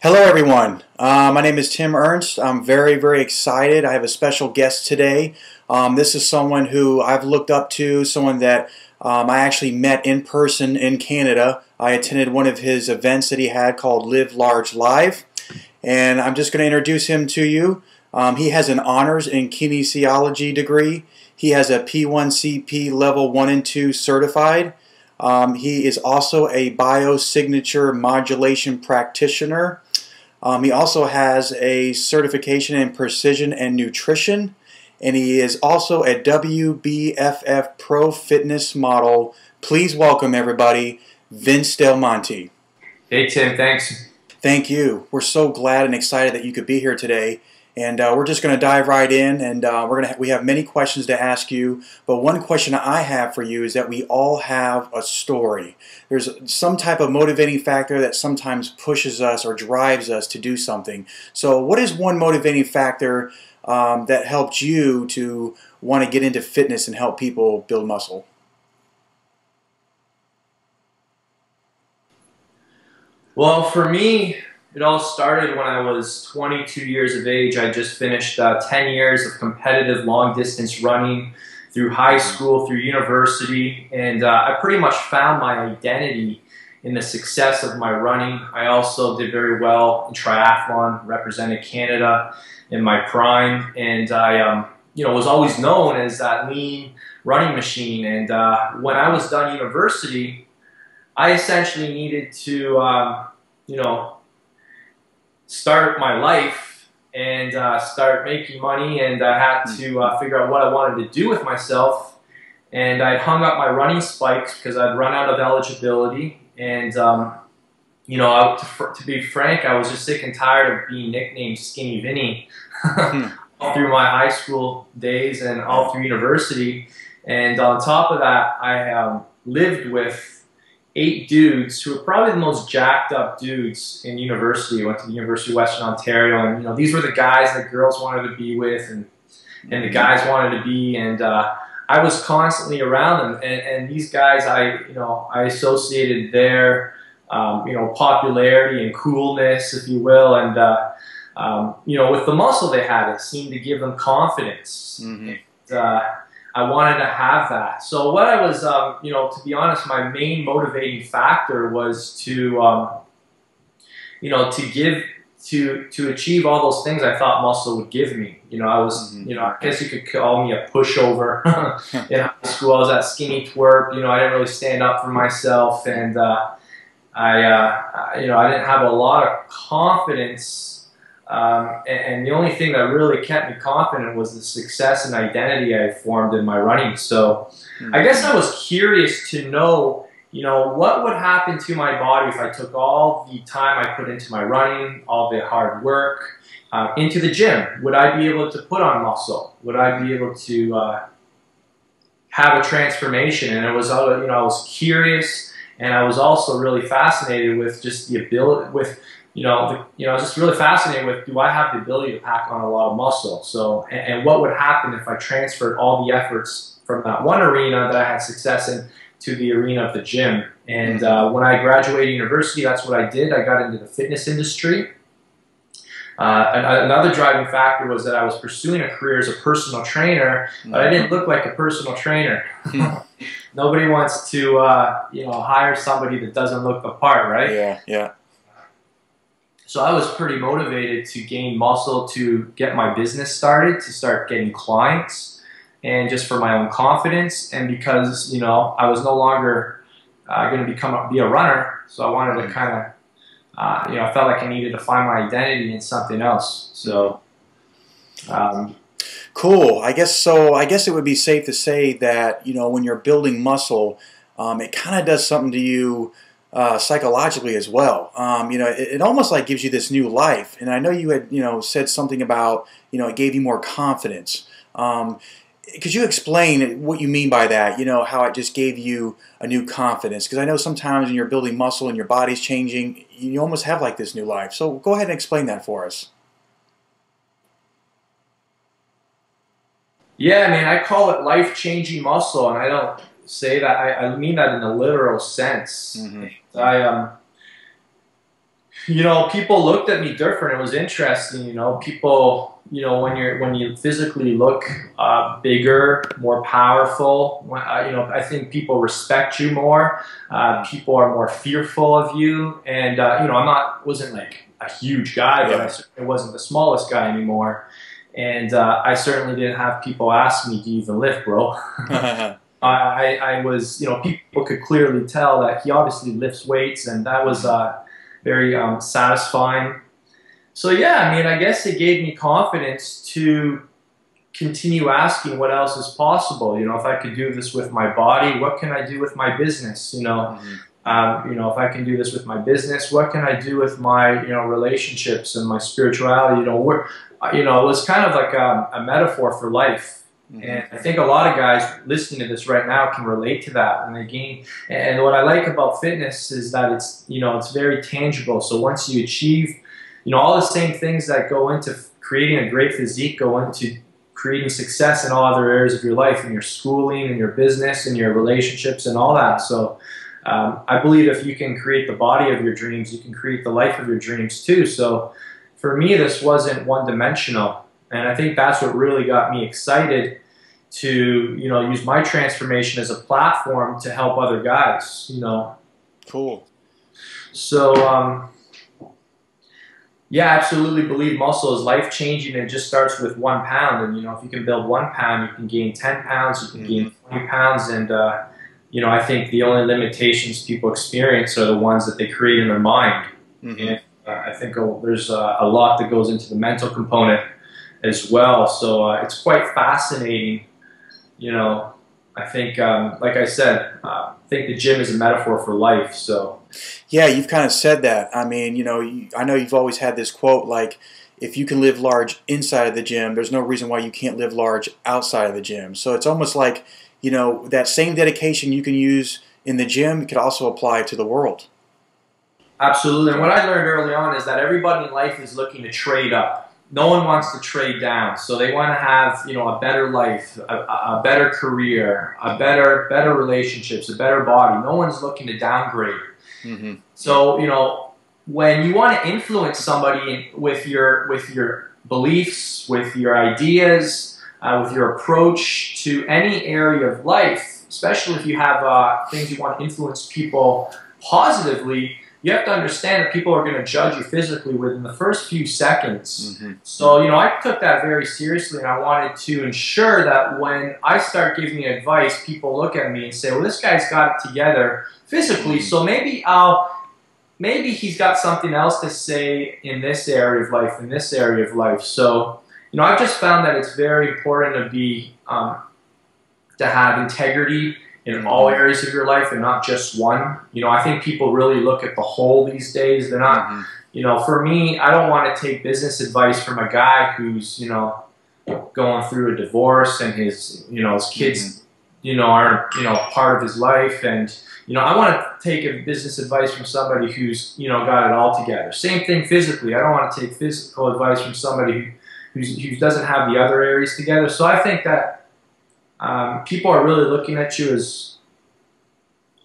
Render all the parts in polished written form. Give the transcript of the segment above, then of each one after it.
Hello everyone, my name is Tim Ernst. I'm very excited. I have a special guest today. This is someone who I've looked up to, someone that I actually met in person in Canada. I attended one of his events that he had called Live Large Live, and I'm just going to introduce him to you. He has an honors in kinesiology degree. He has a P1CP level 1 and 2 certified. He is also a biosignature modulation practitioner. He also has a certification in precision and nutrition, and he is also a WBFF Pro Fitness model. Please welcome everybody, Vince Delmonte. Hey Tim, thanks. Thank you. We're so glad and excited that you could be here today. And we're just going to dive right in, and we have many questions to ask you. But one question I have for you is that we all have a story. There's some type of motivating factor that sometimes pushes us or drives us to do something. So what is one motivating factor that helped you to want to get into fitness and help people build muscle? Well, for me, it all started when I was 22 years of age. I just finished 10 years of competitive long-distance running through high school, through university, and I pretty much found my identity in the success of my running. I also did very well in triathlon, represented Canada in my prime, and I was always known as that lean running machine. And when I was done university, I essentially needed to, start my life and start making money, and I had to figure out what I wanted to do with myself. And I hung up my running spikes because I'd run out of eligibility. And to be frank, I was just sick and tired of being nicknamed Skinny Vinny all through my high school days and all through university. And on top of that, I lived with 8 dudes who were probably the most jacked up dudes in university. I went to the University of Western Ontario, and these were the guys that girls wanted to be with, and the guys wanted to be, and I was constantly around them. And these guys, I associated their popularity and coolness, if you will, and with the muscle they had, it seemed to give them confidence. And, I wanted to have that. So what I was, to be honest, my main motivating factor was to achieve all those things I thought muscle would give me. I was, I guess you could call me a pushover. In high school, I was that skinny twerp. I didn't really stand up for myself, and I didn't have a lot of confidence. And the only thing that really kept me confident was the success and identity I formed in my running. So I guess I was curious to know, what would happen to my body if I took all the time I put into my running, all the hard work, into the gym. Would I be able to put on muscle? Would I be able to have a transformation? And it was, I was curious, and I was also really fascinated with just the ability, I was just really fascinated with, do I have the ability to pack on a lot of muscle? So, and what would happen if I transferred all the efforts from that one arena that I had success in to the arena of the gym? And when I graduated university, that's what I did. I got into the fitness industry. Another driving factor was that I was pursuing a career as a personal trainer, but I didn't look like a personal trainer. Nobody wants to, hire somebody that doesn't look the part, right? Yeah. So I was pretty motivated to gain muscle, to get my business started, to start getting clients, and just for my own confidence, and because I was no longer going to be a runner, so I wanted to kind of I felt like I needed to find my identity in something else. So cool. I guess so. I guess it would be safe to say that when you're building muscle, it kind of does something to you. Psychologically as well. It almost like gives you this new life. And I know you had, said something about, it gave you more confidence. Could you explain what you mean by that? How it just gave you a new confidence? Because I know sometimes when you're building muscle and your body's changing, you almost have like this new life. So go ahead and explain that for us. Yeah, I call it life-changing muscle, and I don't say that, I mean that in a literal sense. You know, people looked at me different. It was interesting. You know, people, you know, when you physically look bigger, more powerful, you know, I think people respect you more. People are more fearful of you. And you know, wasn't like a huge guy, but I certainly wasn't the smallest guy anymore. And I certainly didn't have people ask me, "Do you even lift, bro?" I was, you know, people could clearly tell that he obviously lifts weights, and that was very satisfying. So yeah, I mean, I guess it gave me confidence to continue asking what else is possible. You know, if I could do this with my body, what can I do with my business? You know, you know, if I can do this with my business, what can I do with my, you know, relationships and my spirituality? You know, it was kind of like a metaphor for life. And I think a lot of guys listening to this right now can relate to that when they gain. And what I like about fitness is that it's, you know, it's very tangible. So once you achieve, you know, all the same things that go into creating a great physique go into creating success in all other areas of your life, in your schooling, in your business, in your relationships, and all that. So I believe if you can create the body of your dreams, you can create the life of your dreams too. So for me, this wasn't one-dimensional. And I think that's what really got me excited to, you know, use my transformation as a platform to help other guys, you know. Cool. So, yeah, I absolutely believe muscle is life-changing and it just starts with 1 pound. And, you know, if you can build 1 pound, you can gain 10 pounds, you can gain 20 pounds. And, you know, I think the only limitations people experience are the ones that they create in their mind. And I think there's a lot that goes into the mental component as well. So it's quite fascinating. You know, I think, like I said, I think the gym is a metaphor for life. So, yeah, you've kind of said that. I mean, you know, I know you've always had this quote like, if you can live large inside of the gym, there's no reason why you can't live large outside of the gym. So it's almost like, you know, that same dedication you can use in the gym could also apply to the world. Absolutely. And what I learned early on is that everybody in life is looking to trade up. No one wants to trade down. So they want to have, you know, a better life, a better career, better relationships, a better body. No one's looking to downgrade. So, you know, when you want to influence somebody with your beliefs, with your ideas, with your approach to any area of life, especially if you have things you want to influence people positively, you have to understand that people are going to judge you physically within the first few seconds. So, you know, I took that very seriously, and I wanted to ensure that when I start giving advice, people look at me and say, well, this guy's got it together physically, so maybe he's got something else to say in this area of life, in this area of life. So, you know, I've just found that it's very important to be, to have integrity in all areas of your life and not just one. You know, I think people really look at the whole these days. They're not, you know, for me, I don't want to take business advice from a guy who's, you know, going through a divorce and his, you know, his kids, you know, aren't, you know, part of his life. And, you know, I want to take a business advice from somebody who's, you know, got it all together. Same thing physically. I don't want to take physical advice from somebody who doesn't have the other areas together. So I think that people are really looking at you as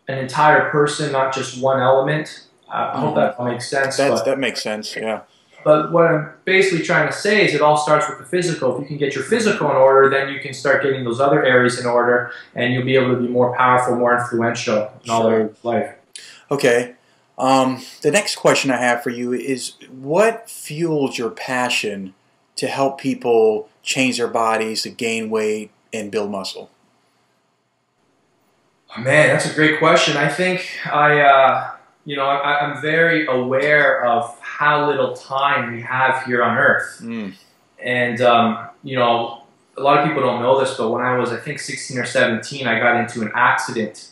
an entire person, not just one element. I hope that makes sense. That makes sense, yeah. But what I'm basically trying to say is it all starts with the physical. If you can get your physical in order, then you can start getting those other areas in order, and you'll be able to be more powerful, more influential in all areas of life. Okay. The next question I have for you is, what fuels your passion to help people change their bodies, to gain weight, and build muscle? Man, that's a great question. I think you know, I'm very aware of how little time we have here on Earth. And, you know, a lot of people don't know this, but when I was, I think, 16 or 17, I got into an accident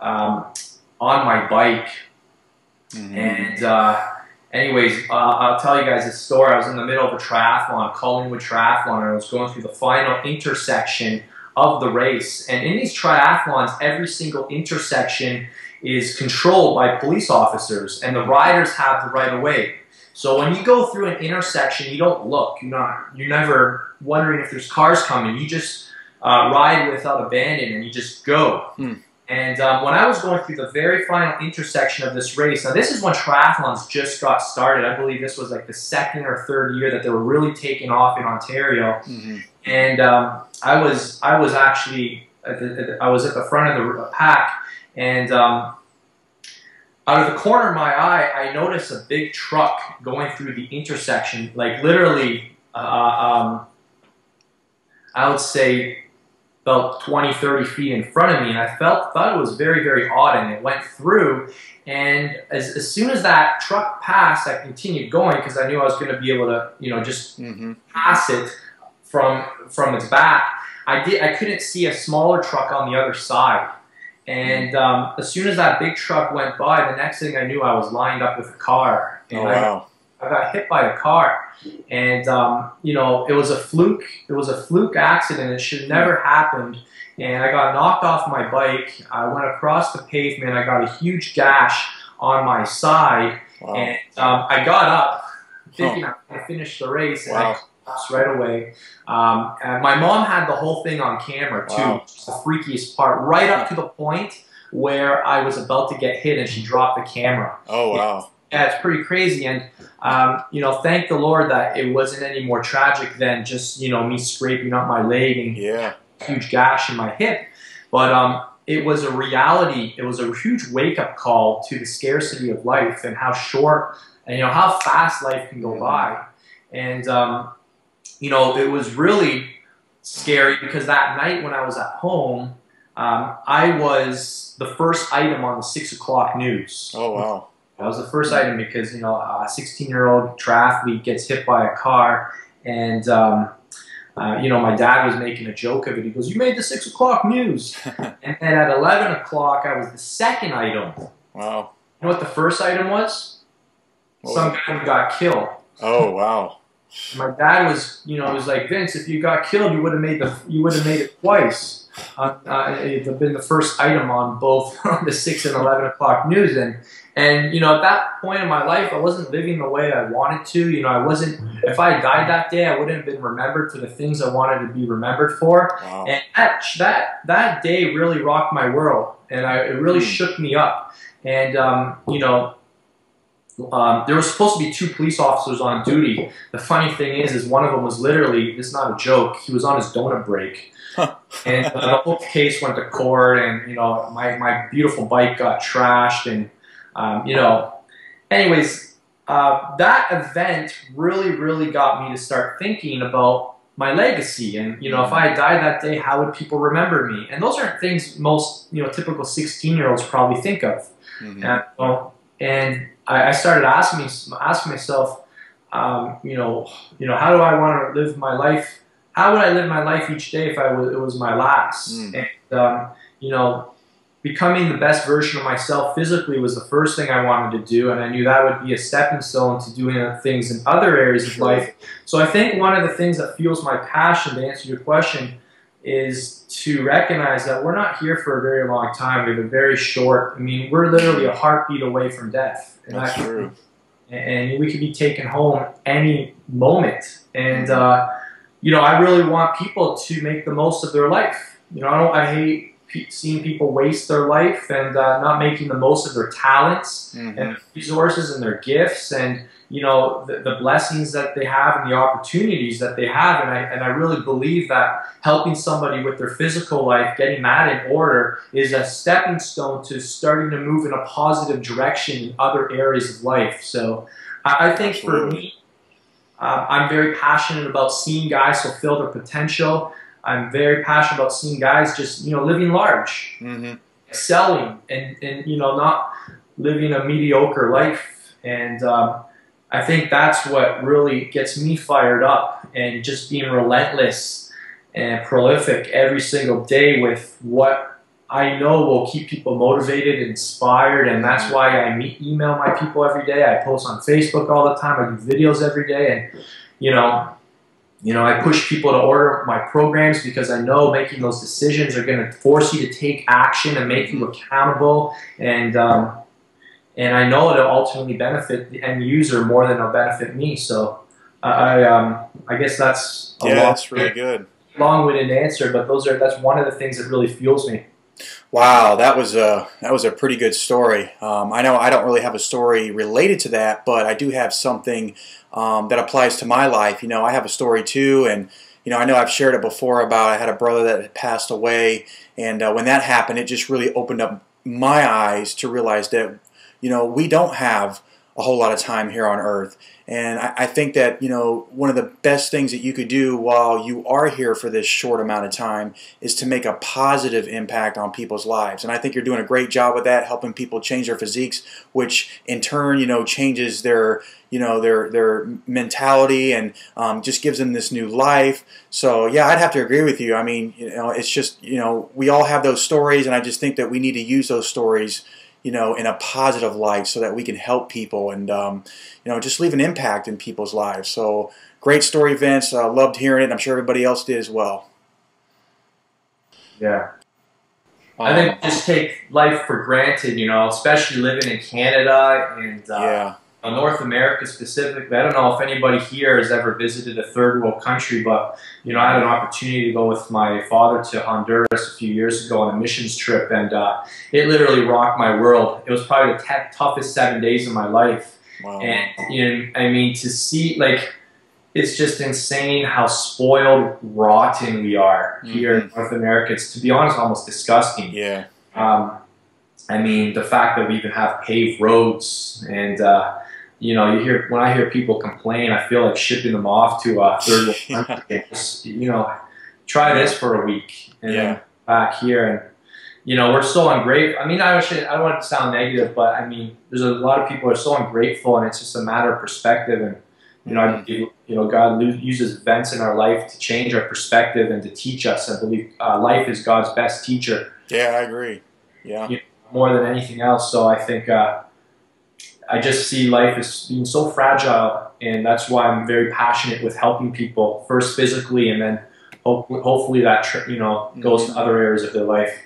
on my bike. And anyways, I'll tell you guys this story. I was in the middle of a triathlon, Collingwood Triathlon, and I was going through the final intersection of the race. And in these triathlons, every single intersection is controlled by police officers, and the riders have the right of way. So when you go through an intersection, you don't look. You're never wondering if there's cars coming. You just ride without abandon, and you just go. And when I was going through the very final intersection of this race, now this is when triathlons just got started. I believe this was like the second or third year that they were really taking off in Ontario. And I was actually I was at the front of the pack, and out of the corner of my eye, I noticed a big truck going through the intersection, like literally, I would say about 20, 30 feet in front of me, and I thought it was very, very odd, and it went through, and as soon as that truck passed, I continued going because I knew I was going to be able to, you know, just pass it from its back. I couldn't see a smaller truck on the other side, and as soon as that big truck went by, the next thing I knew, I was lined up with a car, and I got hit by a car, and you know, it was a fluke. It was a fluke accident. It should never happened. And I got knocked off my bike. I went across the pavement. I got a huge gash on my side, and I got up thinking I'm going to finish the race, and I collapsed right away. And my mom had the whole thing on camera too, which is the freakiest part. Right up to the point where I was about to get hit, and she dropped the camera. Oh wow. Yeah, it's pretty crazy, and you know, thank the Lord that it wasn't any more tragic than just, you know, me scraping up my leg and a huge gash in my hip. But it was a reality. It was a huge wake-up call to the scarcity of life and how short and, you know, how fast life can go by. And you know, it was really scary because that night when I was at home, I was the first item on the 6 o'clock news. Oh wow. That was the first item because, you know, a 16-year-old triathlete gets hit by a car, and you know, my dad was making a joke of it. He goes, "You made the 6 o'clock news." And then at 11 o'clock, I was the second item. Wow. You know what the first item was? Some guy who got killed. Oh wow. My dad was, you know, he was like, "Vince, if you got killed, you would have made it twice." It had been the first item on both the 6 and 11 o'clock news, and you know, at that point in my life, I wasn't living the way I wanted to. You know, I wasn't. If I had died that day, I wouldn't have been remembered for the things I wanted to be remembered for. Wow. And that day really rocked my world, and it really shook me up. And you know, there was supposed to be 2 police officers on duty. The funny thing is one of them was literally, this is not a joke, he was on his donut break. And the whole case went to court, and you know, my beautiful bike got trashed, and you know, anyways, that event really got me to start thinking about my legacy, and you know, if I had died that day, how would people remember me? And those aren't things most, you know, typical 16-year-olds probably think of. And I started asking myself, you know, how do I want to live my life? How would I live my life each day if it was my last? And you know, becoming the best version of myself physically was the first thing I wanted to do, and I knew that would be a stepping stone to doing things in other areas of life. So I think one of the things that fuels my passion, to answer your question, is to recognize that we're not here for a very long time. We have a very short, I mean, we're literally a heartbeat away from death. And that's true. And we could be taken home any moment. And you know, I really want people to make the most of their life. You know, I hate seeing people waste their life and not making the most of their talents and resources and their gifts, and you know, the blessings that they have and the opportunities that they have. And I really believe that helping somebody with their physical life, getting that in order, is a stepping stone to starting to move in a positive direction in other areas of life. So I think for me, I'm very passionate about seeing guys fulfill their potential. I'm very passionate about seeing guys just, you know, living large, excelling, and you know, not living a mediocre life. And I think that's what really gets me fired up, and just being relentless and prolific every single day with what I know will keep people motivated and inspired. And that's why I email my people every day. I post on Facebook all the time. I do videos every day, and you know, I push people to order my programs because I know making those decisions are going to force you to take action and make you accountable. And I know it'll ultimately benefit the end user more than it'll benefit me. So I guess that's that's really good. Long-winded answer, but that's one of the things that really fuels me. Wow, that was a pretty good story. I know I don't really have a story related to that, but I do have something that applies to my life. You know, I have a story too, and I know I've shared it before about I had a brother that had passed away, and when that happened, it just really opened up my eyes to realize that we don't have a whole lot of time here on earth. And I think that, one of the best things that you could do while you are here for this short amount of time is to make a positive impact on people's lives. And I think you're doing a great job with that, helping people change their physiques, which in turn, changes their, their mentality and just gives them this new life. So yeah, I'd have to agree with you. I mean, it's just, we all have those stories, and I just think that we need to use those stories in a positive light so that we can help people and, just leave an impact in people's lives. So great story, Vince. Loved hearing it. I'm sure everybody else did as well. Yeah. I think just take life for granted, especially living in Canada and North America specifically. I don't know if anybody here has ever visited a third world country, but I had an opportunity to go with my father to Honduras a few years ago on a missions trip, and it literally rocked my world. It was probably the toughest 7 days of my life. Wow. And I mean, to see, it's just insane how spoiled, rotten we are here in North America. It's, to be honest, almost disgusting. Yeah. I mean, the fact that we even have paved roads, and when I hear people complain, I feel like shipping them off to a third world country. Just, try this for a week and then back here, and we're so ungrateful. I mean, I don't want to sound negative, but I mean, there's a lot of people who are so ungrateful, and it's just a matter of perspective. And I believe, God uses events in our life to change our perspective and to teach us. I believe life is God's best teacher. Yeah, I agree. Yeah. More than anything else. So I think I just see life as being so fragile, and that's why I'm very passionate with helping people, first physically, and then hopefully that goes to other areas of their life.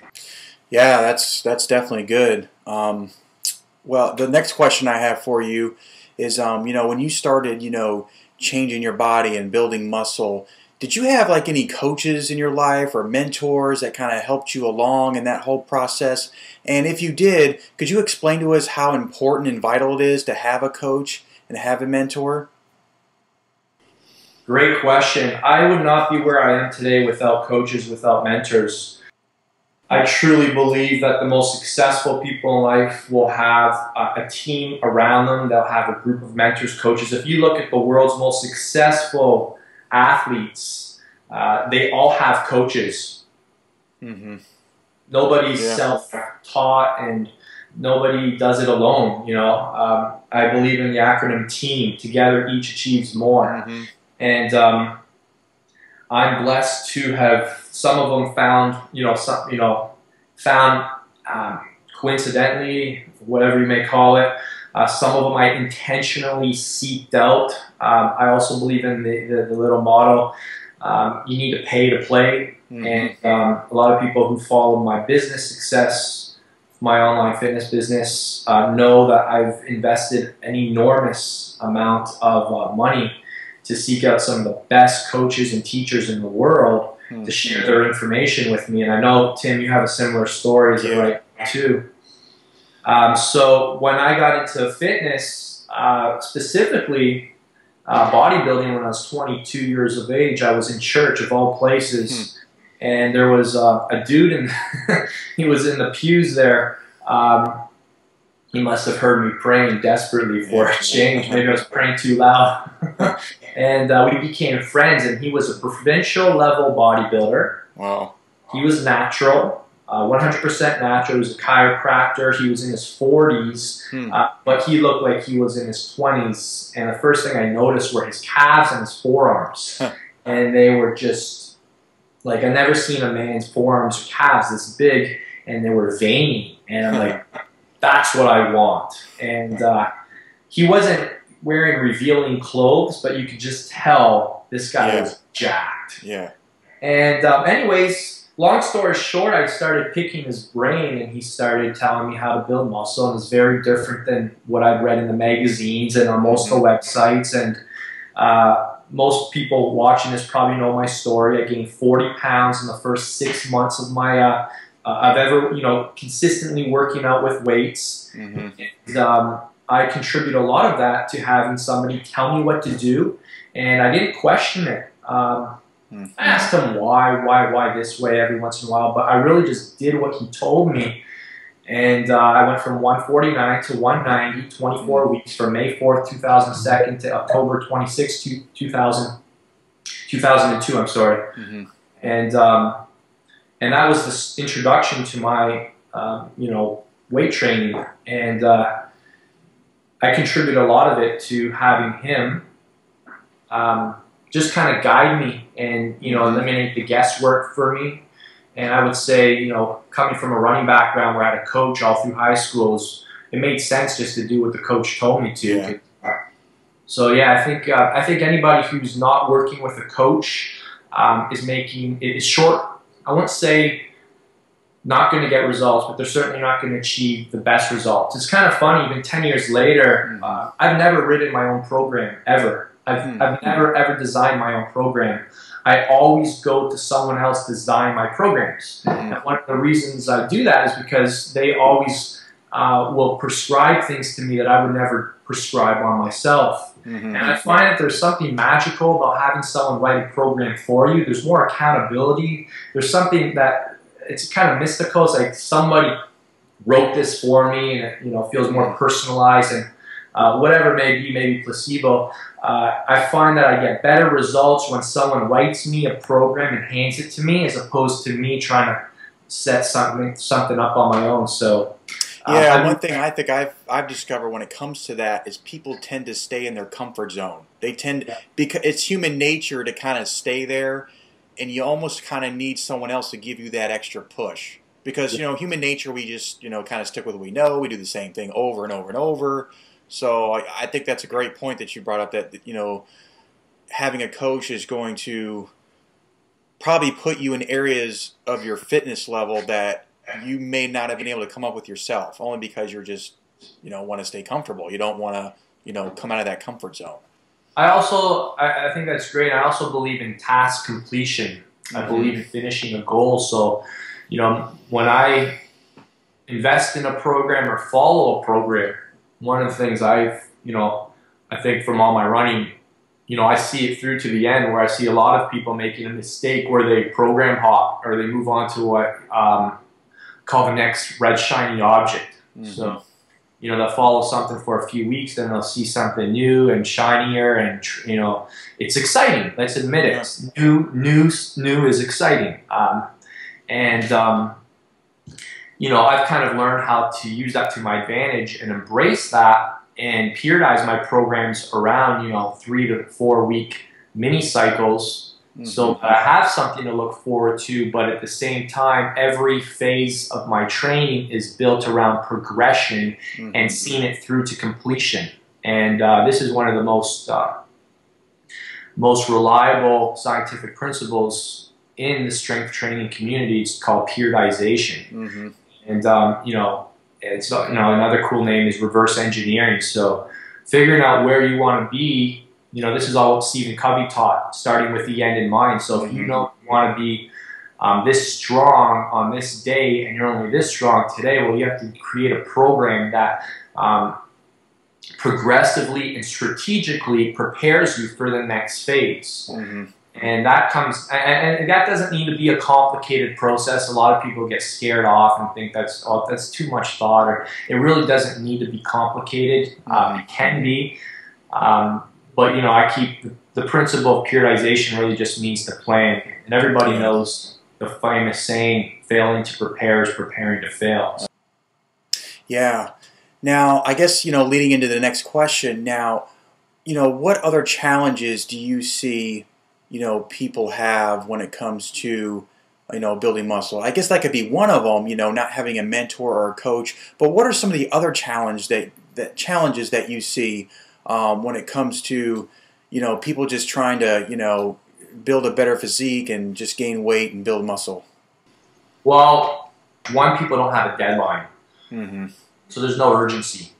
Yeah, that's definitely good. Well, the next question I have for you is, when you started, changing your body and building muscle, did you have any coaches in your life or mentors that kind of helped you along in that whole process? And if you did, could you explain to us how important and vital it is to have a coach and have a mentor? Great question. I would not be where I am today without coaches, without mentors. I truly believe that the most successful people in life will have a team around them. They'll have a group of mentors, coaches. If you look at the world's most successful athletes, they all have coaches. Nobody's self-taught, and nobody does it alone. I believe in the acronym TEAM. Together, each achieves more. And I'm blessed to have some of them found, coincidentally, whatever you may call it. Some of them I intentionally seeked out. I also believe in the little motto, you need to pay to play. And a lot of people who follow my business success, my online fitness business, know that I've invested an enormous amount of money to seek out some of the best coaches and teachers in the world to share their information with me. And I know, Tim, you have a similar story as right too. So when I got into fitness, specifically bodybuilding, when I was 22 years of age, I was in church of all places, and there was a dude, and he was in the pews there. He must have heard me praying desperately for a change. Maybe I was praying too loud. And we became friends, and he was a provincial level bodybuilder. Wow. He was natural, 100% natural. He was a chiropractor. He was in his 40s, but he looked like he was in his 20s. And the first thing I noticed were his calves and his forearms. And they were just, I've never seen a man's forearms or calves this big, and they were veiny. And I'm like, that's what I want. And he wasn't wearing revealing clothes, but you could just tell this guy was jacked. Yeah. And anyways, long story short, I started picking his brain, and he started telling me how to build muscle. And it was very different than what I'd read in the magazines and on most of the websites. And most people watching this probably know my story. I gained 40 pounds in the first 6 months of my I've ever, consistently working out with weights. And, I contribute a lot of that to having somebody tell me what to do, and I didn't question it. I asked him why this way every once in a while, but I really just did what he told me. And I went from 149 to 190, 24 weeks, from May 4th, 2002 to October 26th, 2002, I'm sorry. And that was the introduction to my, weight training. And I contribute a lot of it to having him just kind of guide me and, eliminate the guesswork for me. And I would say, coming from a running background where I had a coach all through high schools, it made sense just to do what the coach told me to. Yeah. So yeah, I think anybody who's not working with a coach is short. I won't say not going to get results, but they're certainly not going to achieve the best results. It's kind of funny, even 10 years later, I've never written my own program, ever. I've never, ever designed my own program. I always go to someone else to design my programs. And one of the reasons I do that is because they always will prescribe things to me that I would never prescribe on myself. And I find that there's something magical about having someone write a program for you. There's more accountability. There's something that it's kind of mystical. It's like somebody wrote this for me, and it feels more personalized, and whatever it may be, maybe placebo. I find that I get better results when someone writes me a program and hands it to me, as opposed to me trying to set something up on my own. So yeah, one thing I think I've discovered when it comes to that is people tend to stay in their comfort zone. They tend because it's human nature to kind of stay there, and you almost kind of need someone else to give you that extra push. Because human nature, we just kind of stick with what we know. We do the same thing over and over and over. So I think that's a great point that you brought up, that having a coach is going to probably put you in areas of your fitness level that you may not have been able to come up with yourself, only because you're just want to stay comfortable. You don't want to come out of that comfort zone. I think that's great. I also believe in task completion. I believe in finishing a goal. So when I invest in a program or follow a program, one of the things I think from all my running, I see it through to the end, where I see a lot of people making a mistake where they program hop, or they move on to what call the next red shiny object. So, they'll follow something for a few weeks, then they'll see something new and shinier, and it's exciting. Let's admit it. New is exciting. I've kind of learned how to use that to my advantage and embrace that, and periodize my programs around 3 to 4 week mini cycles, so that I have something to look forward to. But at the same time, every phase of my training is built around progression and seeing it through to completion. And this is one of the most reliable scientific principles in the strength training community. It's called periodization. And it's another cool name is reverse engineering. So figuring out where you want to be, this is all what Stephen Covey taught, starting with the end in mind. So if you know you want to be this strong on this day, and you're only this strong today, well, you have to create a program that progressively and strategically prepares you for the next phase. And that that doesn't need to be a complicated process. A lot of people get scared off and think that's too much thought, or it really doesn't need to be complicated. It can be, but I keep the principle of periodization really just means to plan. And everybody knows the famous saying, "Failing to prepare is preparing to fail." Yeah. Now, I guess leading into the next question. Now, what other challenges do you see people have when it comes to, building muscle? I guess that could be one of them, not having a mentor or a coach. But what are some of the other challenges that you see when it comes to, people just trying to, build a better physique and just gain weight and build muscle? Well, one, people don't have a deadline. So there's no urgency.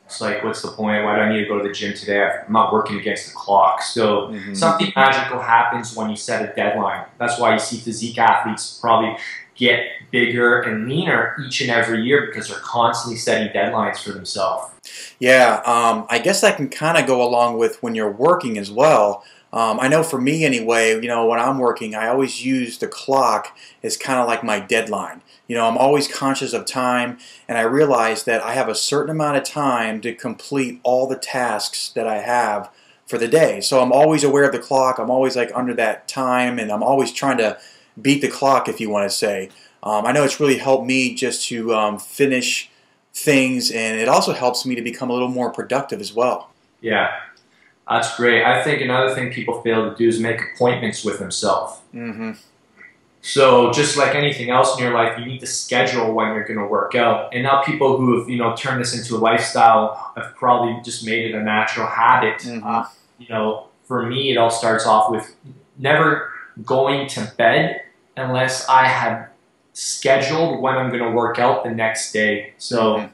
It's like, what's the point? Why do I need to go to the gym today? I'm not working against the clock. So something magical happens when you set a deadline. That's why you see physique athletes probably get bigger and leaner each and every year because they're constantly setting deadlines for themselves. Yeah, I guess that can kind of go along with when you're working as well. I know for me anyway, you know, when I'm working, I always use the clock as kind of like my deadline. You know, I'm always conscious of time, and I realize that I have a certain amount of time to complete all the tasks that I have for the day. So I'm always aware of the clock. I'm always like under that time, and I'm always trying to beat the clock, if you want to say. I know it's really helped me just to finish things, and it also helps me to become a little more productive as well. Yeah, that's great. I think another thing people fail to do is make appointments with themselves. Mm-hmm. So just like anything else in your life, you need to schedule when you're going to work out. And now people who have, you know, turned this into a lifestyle have probably just made it a natural habit. Mm-hmm. You know, for me, it all starts off with never going to bed unless I have scheduled when I'm going to work out the next day. So,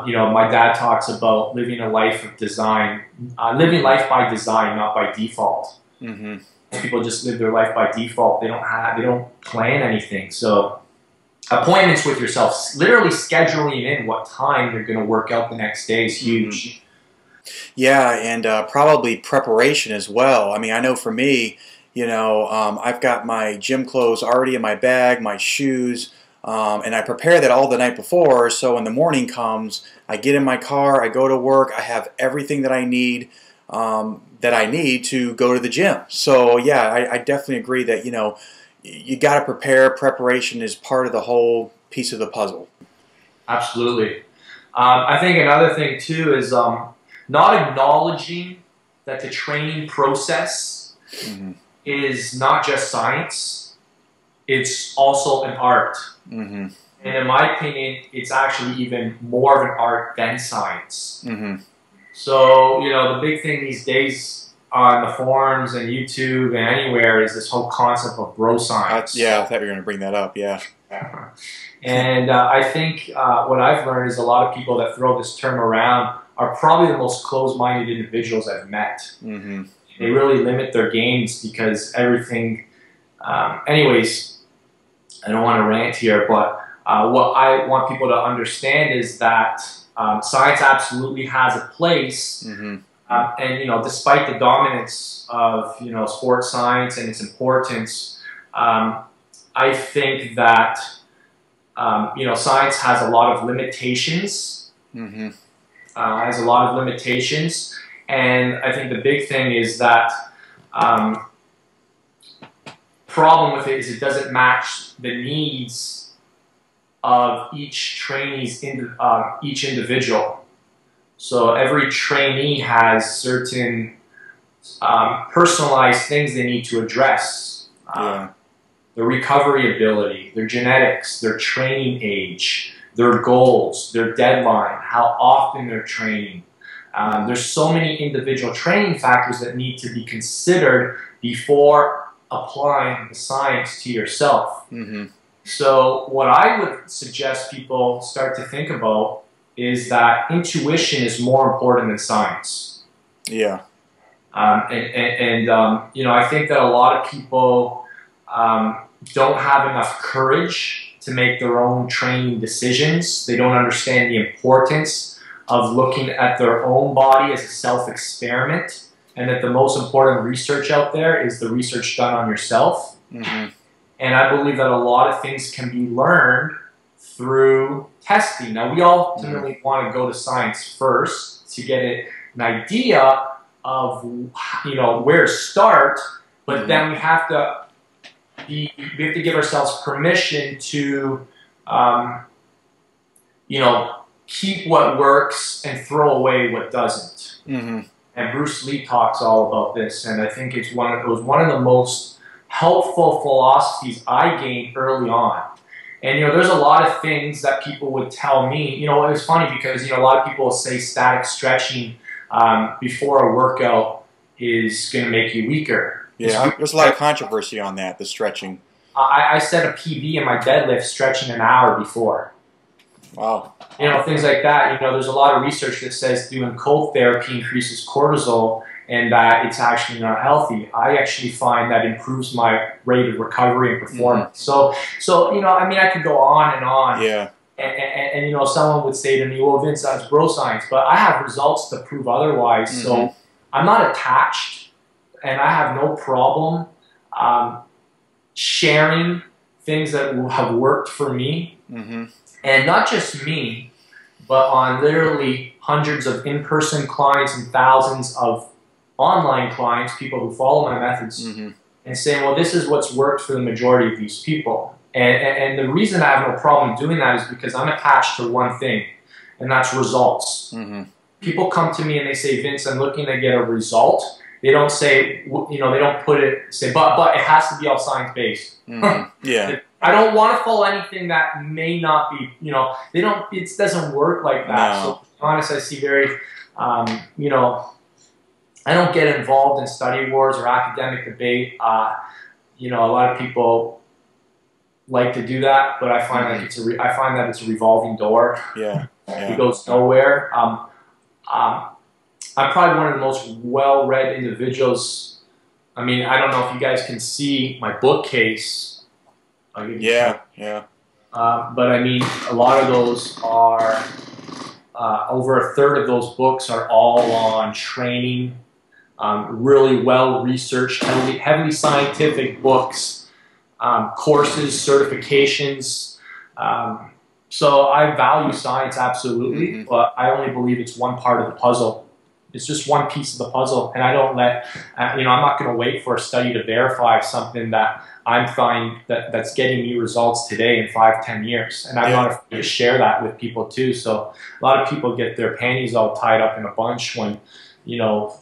you know, my dad talks about living a life of design, living life by design, not by default. Mm-hmm. People just live their life by default. They don't plan anything. So appointments with yourself, literally scheduling in what time you're going to work out the next day is huge. Mm-hmm. Yeah, and probably preparation as well. I mean, I know for me, you know, I've got my gym clothes already in my bag, my shoes, and I prepare that all the night before. So when the morning comes, I get in my car, I go to work, I have everything that I need. To go to the gym. So yeah, I definitely agree that, you know, you got to prepare. Preparation is part of the whole piece of the puzzle. Absolutely. I think another thing too is not acknowledging that the training process is not just science, it's also an art. Mm-hmm. And in my opinion, it's actually even more of an art than science. Mm-hmm. So, you know, the big thing these days on the forums and YouTube and anywhere is this whole concept of bro science. Yeah, I thought you were going to bring that up, yeah. And I think what I've learned is a lot of people that throw this term around are probably the most closed-minded individuals I've met. Mm-hmm. They really limit their gains because everything... anyways, I don't want to rant here, but what I want people to understand is that science absolutely has a place, and you know, despite the dominance of, you know, sports science and its importance, I think that you know, science has a lot of limitations. Has a lot of limitations, and I think the big thing is that problem with it is it doesn't match the needs of each trainee's each individual. So every trainee has certain personalized things they need to address. Their recovery ability, their genetics, their training age, their goals, their deadline, how often they're training. There's so many individual training factors that need to be considered before applying the science to yourself. So what I would suggest people start to think about is that intuition is more important than science. Yeah. You know, I think that a lot of people don't have enough courage to make their own training decisions. They don't understand the importance of looking at their own body as a self-experiment, and that the most important research out there is the research done on yourself. And I believe that a lot of things can be learned through testing. Now, we ultimately want to go to science first to get an idea of, you know, where to start, but then we have to give ourselves permission to, you know, keep what works and throw away what doesn't. And Bruce Lee talks all about this, and I think it was one of the most helpful philosophies I gained early on. And, you know, there's a lot of things that people would tell me. You know, it was funny because, you know, a lot of people will say static stretching before a workout is going to make you weaker. Yeah, there's a lot of controversy on that, the stretching. I set a PB in my deadlift stretching an hour before. Wow. You know, things like that. You know, there's a lot of research that says doing cold therapy increases cortisol, and that it's actually not healthy. I actually find that improves my rate of recovery and performance. So you know, I mean, I could go on and on. Yeah. And you know, someone would say to me, well, Vince, that's bro science, but I have results to prove otherwise. So I'm not attached, and I have no problem sharing things that have worked for me, and not just me, but on literally hundreds of in-person clients and thousands of online clients, people who follow my methods, and saying, well, this is what's worked for the majority of these people. And the reason I have no problem doing that is because I'm attached to one thing, and that's results. People come to me and they say, Vince, I'm looking to get a result. They don't say, you know, they don't put it, say, but it has to be all science-based. Yeah. I don't want to follow anything that may not be, you know, it doesn't work like that. So, to be honest, I see very, you know, I don't get involved in study wars or academic debate. You know, a lot of people like to do that, but I find like I find that it's a revolving door. It goes nowhere. I'm probably one of the most well-read individuals. I mean, I don't know if you guys can see my bookcase. But I mean, a lot of those are, over a third of those books are all on training, really well-researched, heavily scientific books. Courses, certifications. So I value science absolutely, but I only believe it's one part of the puzzle. It's just one piece of the puzzle, and I don't let, you know, I'm not going to wait for a study to verify something that I'm finding that's getting me results today in 5-10 years, and I'm not afraid to share that with people too. So a lot of people get their panties all tied up in a bunch when, you know,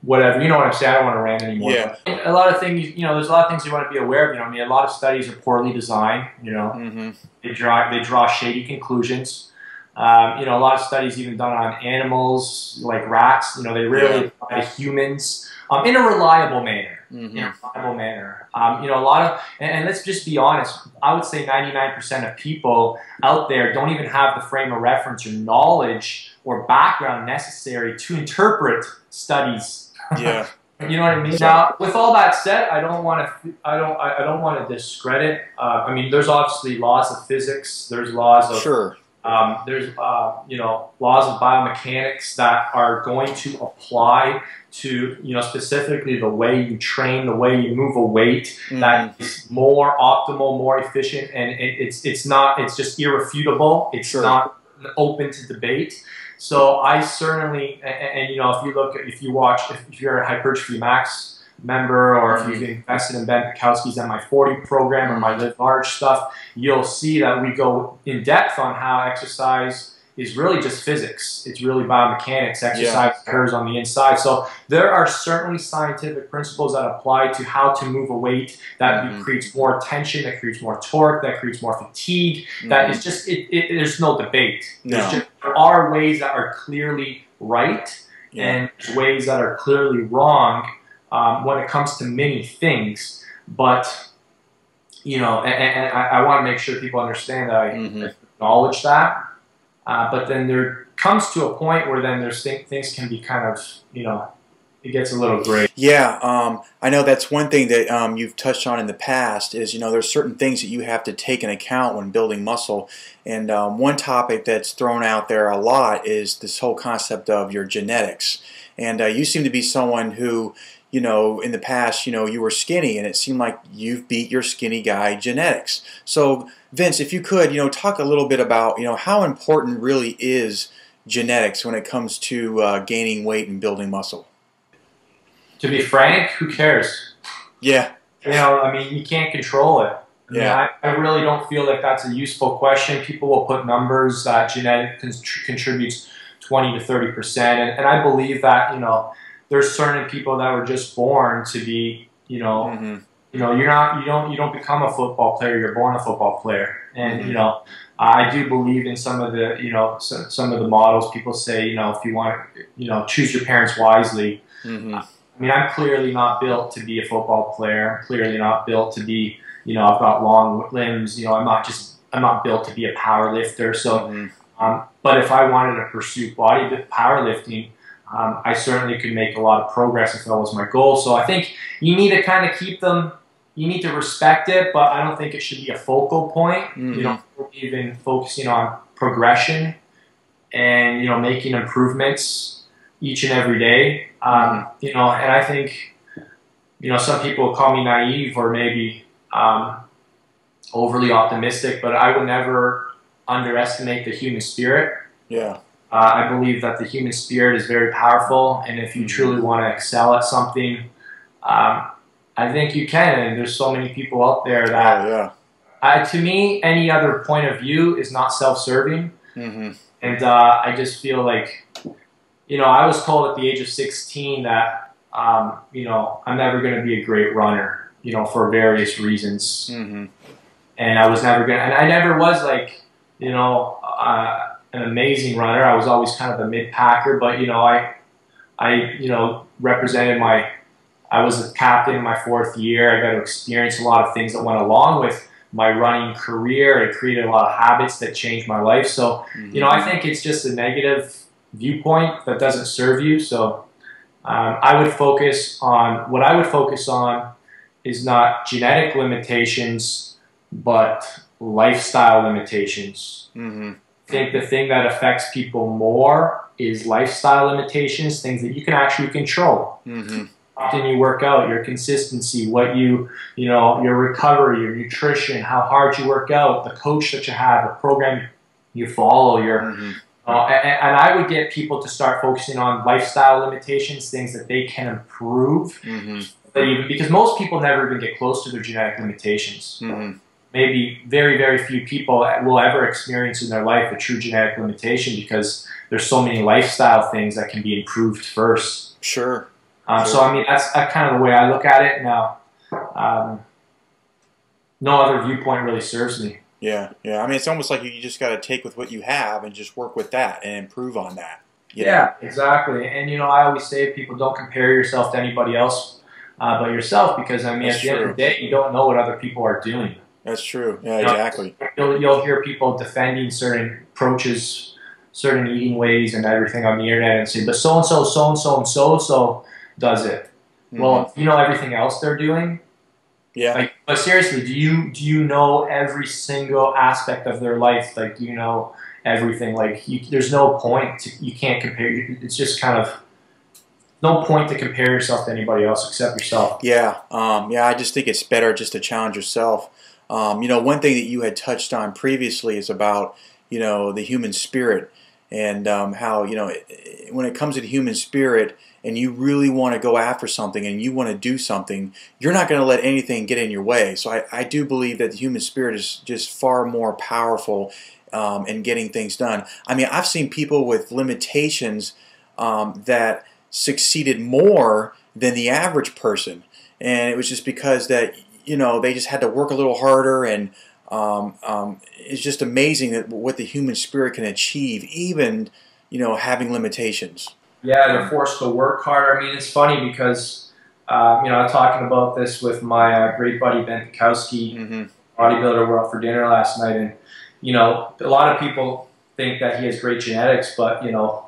whatever, you know what I'm saying? I don't want to rant anymore. But a lot of things, you know, there's a lot of things you want to be aware of. You know, I mean, a lot of studies are poorly designed. You know, they draw shady conclusions. You know, a lot of studies even done on animals like rats. You know, they rarely apply to humans in a reliable manner. In a reliable manner. You know, a lot of, and let's just be honest. I would say 99% of people out there don't even have the frame of reference or knowledge or background necessary to interpret studies. You know what I mean? Now, with all that said, I don't want to discredit. I mean, there's obviously laws of physics. There's laws of there's you know, laws of biomechanics that are going to apply to, you know, specifically the way you train, the way you move a weight that is more optimal, more efficient, and it's just irrefutable. It's not open to debate. So I certainly, and you know, if you're a Hypertrophy Max member, or if you've invested in Ben Pikowski's MI40 program or my Live Large stuff, you'll see that we go in depth on how exercise is really just physics. It's really biomechanics. Exercise occurs on the inside. So there are certainly scientific principles that apply to how to move a weight that creates more tension, that creates more torque, that creates more fatigue. That is just, there's no debate. There are ways that are clearly right and ways that are clearly wrong when it comes to many things. But, you know, and I want to make sure people understand that I acknowledge that. But then there comes to a point where then there's things can be kind of, you know, it gets a little gray. I know that's one thing that you've touched on in the past is, you know, there's certain things that you have to take into account when building muscle. And one topic that's thrown out there a lot is this whole concept of your genetics. And you seem to be someone who, you know, in the past, you know, you were skinny, and it seemed like you've beat your skinny guy genetics. So, Vince, if you could, you know, talk a little bit about, you know, how important really is genetics when it comes to gaining weight and building muscle? To be frank, who cares? You know, I mean, you can't control it. I mean, I really don't feel like that's a useful question. People will put numbers that genetics contributes 20 to 30%, and I believe that, you know, there's certain people that were just born to be, you know, you know, you don't become a football player. You're born a football player, and you know, I do believe in some of the, you know, some of the models. People say, you know, if you want to, you know, choose your parents wisely. I mean, I'm clearly not built to be a football player. I'm clearly not built to be, you know, I've got long limbs. You know, I'm not built to be a power lifter. So, but if I wanted to pursue powerlifting, I certainly could make a lot of progress if that was my goal. So I think you need to kind of keep them, you need to respect it, but I don't think it should be a focal point. Mm-hmm. You know, even focusing on progression and, you know, making improvements each and every day. You know, and I think, you know, some people call me naive or maybe overly optimistic, but I would never underestimate the human spirit. Yeah. I believe that the human spirit is very powerful, and if you truly want to excel at something, I think you can. And there's so many people out there that, to me, any other point of view is not self-serving. Mm-hmm. And I just feel like, you know, I was told at the age of 16 that, you know, I'm never going to be a great runner, you know, for various reasons. Mm-hmm. And I was never going to, and I never was like, you know, an amazing runner. I was always kind of a mid-packer, but, you know, I you know, represented I was a captain in my 4th year. I got to experience a lot of things that went along with my running career. It created a lot of habits that changed my life. So, you know, I think it's just a negative viewpoint that doesn't serve you. So I would focus on, what I would focus on is not genetic limitations, but lifestyle limitations. Mm-hmm. I think the thing that affects people more is lifestyle limitations, things that you can actually control. Mm-hmm. How often you work out, your consistency, what you know, your recovery, your nutrition, how hard you work out, the coach that you have, the program you follow, and I would get people to start focusing on lifestyle limitations, things that they can improve. Because most people never even get close to their genetic limitations. Maybe very, very few people will ever experience in their life a true genetic limitation because there's so many lifestyle things that can be improved first. Sure. So, I mean, that's kind of the way I look at it now. No other viewpoint really serves me. Yeah, yeah. I mean, it's almost like you just got to take with what you have and just work with that and improve on that. Yeah, exactly. And, you know, I always say to people, don't compare yourself to anybody else but yourself, because, I mean, at the end of the day, you don't know what other people are doing. That's true. Yeah, exactly. You'll hear people defending certain approaches, certain eating ways and everything on the internet and say, but so-and-so, so-and-so, and so-and-so does it. Well, you know everything else they're doing? Yeah. Like, but seriously, do you know every single aspect of their life? Like, do you know everything? Like, there's no point. You can't compare. It's just kind of no point to compare yourself to anybody else except yourself. Yeah. Yeah, I just think it's better just to challenge yourself. You know, one thing that you had touched on previously is about, you know, the human spirit and how, you know, when it comes to the human spirit and you really want to go after something and you want to do something, you're not going to let anything get in your way. So I do believe that the human spirit is just far more powerful in getting things done. I mean, I've seen people with limitations that succeeded more than the average person. And it was just because that, you know, they just had to work a little harder, and it's just amazing that what the human spirit can achieve, even, you know, having limitations. Yeah, they're forced to work harder. I mean, it's funny because, you know, I was talking about this with my great buddy Ben Kowski, bodybuilder. We're out for dinner last night, and, you know, a lot of people think that he has great genetics, but, you know,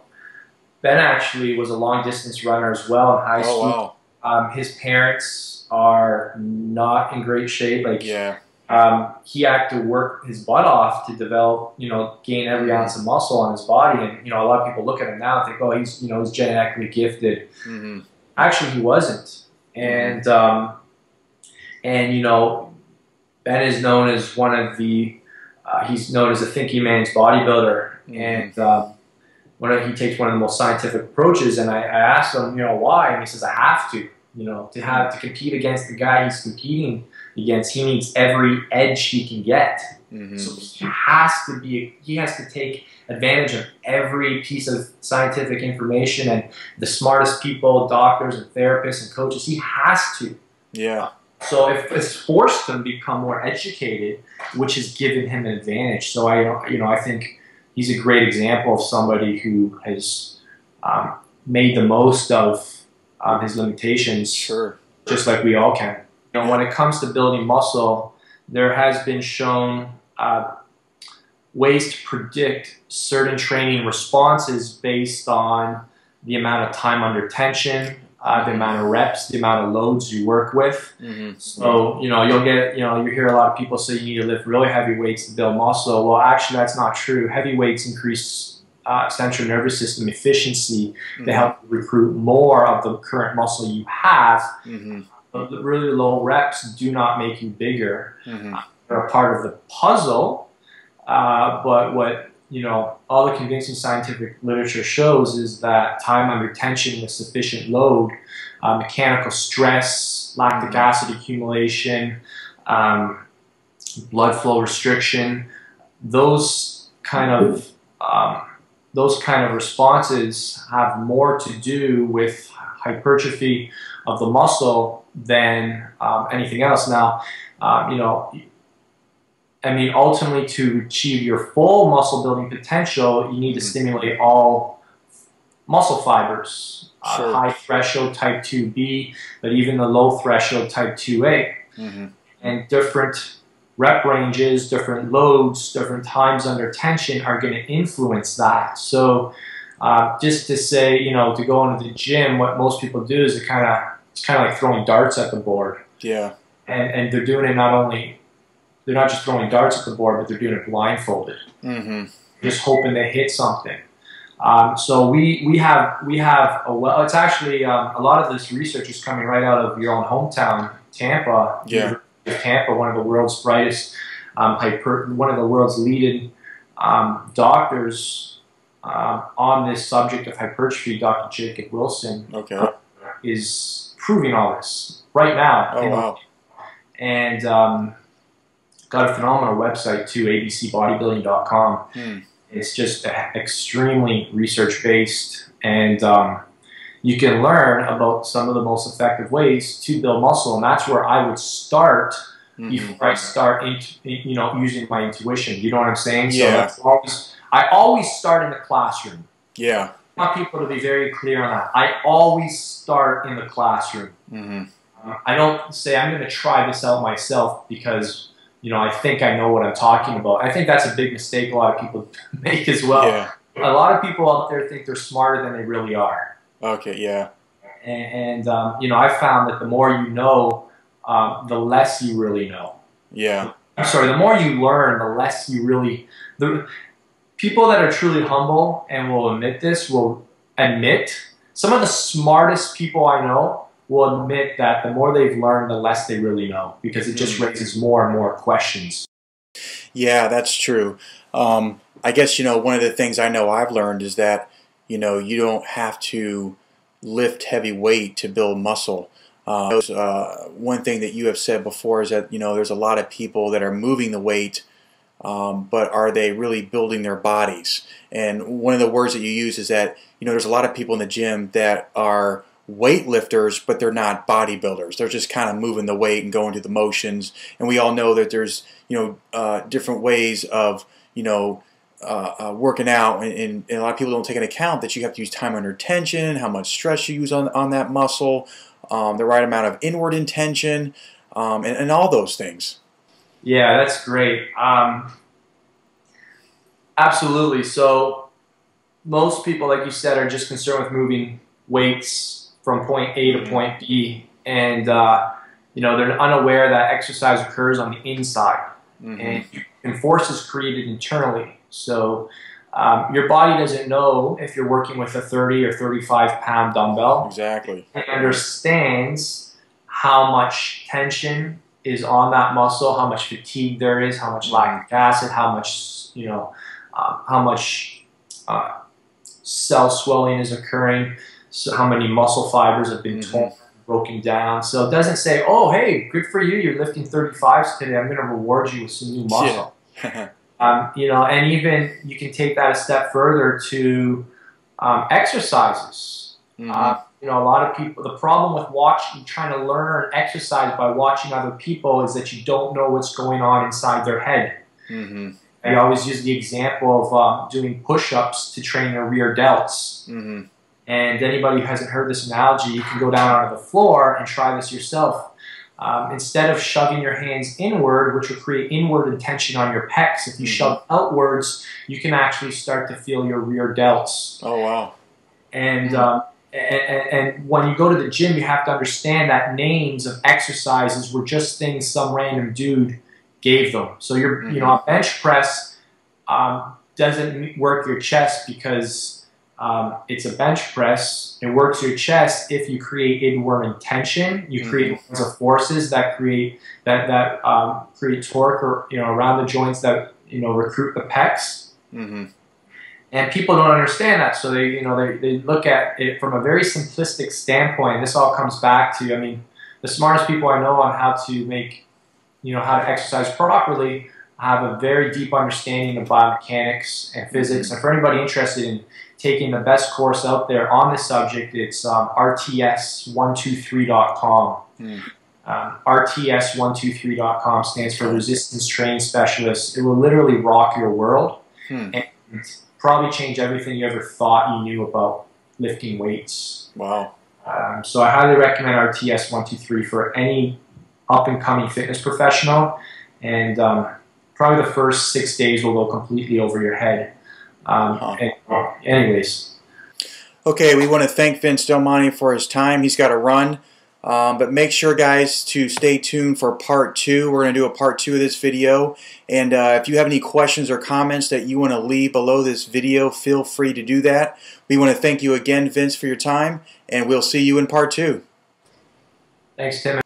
Ben actually was a long-distance runner as well in high school. Wow. His parents are not in great shape. Like, he had to work his butt off to develop, you know, gain every ounce of muscle on his body. And, you know, a lot of people look at him now and think, oh, he's, you know, he's genetically gifted. Actually, he wasn't. And, you know, Ben is known as one of the, he's known as a thinking man's bodybuilder. And he takes one of the most scientific approaches. And I asked him, you know, why? And he says, I have to. You know, to compete against the guy he's competing against, he needs every edge he can get. So he has to take advantage of every piece of scientific information and the smartest people, doctors and therapists and coaches. He has to. Yeah. So if it's forced him to become more educated, which has given him an advantage. So I think he's a great example of somebody who has made the most of his limitations, just like we all can. You know, when it comes to building muscle, there has been shown ways to predict certain training responses based on the amount of time under tension, the amount of reps, the amount of loads you work with. So, you'll get, you hear a lot of people say you need to lift really heavy weights to build muscle. Well, actually, that's not true. Heavy weights increase central nervous system efficiency. They help recruit more of the current muscle you have. But the really low reps do not make you bigger. They're a part of the puzzle. But what all the convincing scientific literature shows is that time under tension with sufficient load, mechanical stress, lactic acid accumulation, blood flow restriction, those kind of responses have more to do with hypertrophy of the muscle than anything else. Now, ultimately, to achieve your full muscle building potential, you need to stimulate all muscle fibers. High threshold type 2B, but even the low threshold type 2A. And different rep ranges, different loads, different times under tension are going to influence that. So just to say, to go into the gym, what most people do is it's kind of like throwing darts at the board. Yeah. And they're doing it they're not just throwing darts at the board, but they're doing it blindfolded. Just hoping they hit something. So we have it's actually a lot of this research is coming right out of your own hometown, Tampa. Yeah. Tampa, one of the world's brightest, one of the world's leading doctors on this subject of hypertrophy, Dr. Jacob Wilson, is proving all this right now. Oh, wow. And got a phenomenal website too, abcbodybuilding.com. It's just extremely research-based, and you can learn about some of the most effective ways to build muscle, and that's where I would start before I start using my intuition. You know what I'm saying? Yeah. So I always start in the classroom. Yeah. I want people to be very clear on that. I always start in the classroom. I don't say I'm going to try this out myself because I think I know what I'm talking about. I think that's a big mistake a lot of people make as well. Yeah. A lot of people out there think they're smarter than they really are. Okay, yeah. And I found that the more you know, the less you really know. Yeah. I'm sorry, the more you learn, the less you really... The people that are truly humble and will admit this will admit, some of the smartest people I know will admit that the more they've learned, the less they really know, because it just raises more and more questions. Yeah, that's true. I guess, one of the things I know I've learned is that, you don't have to lift heavy weight to build muscle. One thing that you have said before is that, there's a lot of people that are moving the weight, but are they really building their bodies? And one of the words that you use is that, there's a lot of people in the gym that are weightlifters, but they're not bodybuilders. They're just kind of moving the weight and going through the motions. And we all know that there's different ways of working out, and a lot of people don't take into account that you have to use time under tension, how much stress you use on that muscle, the right amount of inward intention, and all those things. Yeah, that's great. Absolutely. So most people, like you said, are just concerned with moving weights from point A to point B, and they're unaware that exercise occurs on the inside, and force is created internally. So your body doesn't know if you're working with a 30 or 35-pound dumbbell. Exactly. It understands how much tension is on that muscle, how much fatigue there is, how much lactic acid, how much cell swelling is occurring, so how many muscle fibers have been torn, broken down. So it doesn't say, oh, hey, good for you, you're lifting 35s today, I'm going to reward you with some new muscle. Yeah. And even you can take that a step further to exercises. A lot of people, the problem with trying to learn exercise by watching other people is that you don't know what's going on inside their head. I always use the example of doing push-ups to train your rear delts. And anybody who hasn't heard this analogy, you can go down onto the floor and try this yourself. Instead of shoving your hands inward, which will create inward tension on your pecs, if you shove outwards, you can actually start to feel your rear delts. Oh, wow. And and when you go to the gym, you have to understand that names of exercises were just things some random dude gave them. So you're, you know, a bench press doesn't work your chest because it's a bench press. It works your chest if you create inward intention. You create lines of forces that create create torque, or, you know, around the joints that, you know, recruit the pecs. And people don't understand that, so they, you know, they look at it from a very simplistic standpoint. This all comes back to, I mean, the smartest people I know on how to make, you know, how to exercise properly have a very deep understanding of biomechanics and physics. And for anybody interested in taking the best course out there on this subject, it's RTS123.com. RTS123.com stands for Resistance Training Specialist. It will literally rock your world. And probably change everything you ever thought you knew about lifting weights. Wow. So I highly recommend RTS123 for any up-and-coming fitness professional. And probably the first 6 days will go completely over your head. Anyways. Okay, we want to thank Vince Delmonte for his time. He's got to run. But make sure, guys, to stay tuned for part 2. We're going to do a part 2 of this video. And if you have any questions or comments that you want to leave below this video, feel free to do that. We want to thank you again, Vince, for your time, and we'll see you in part 2. Thanks, Tim.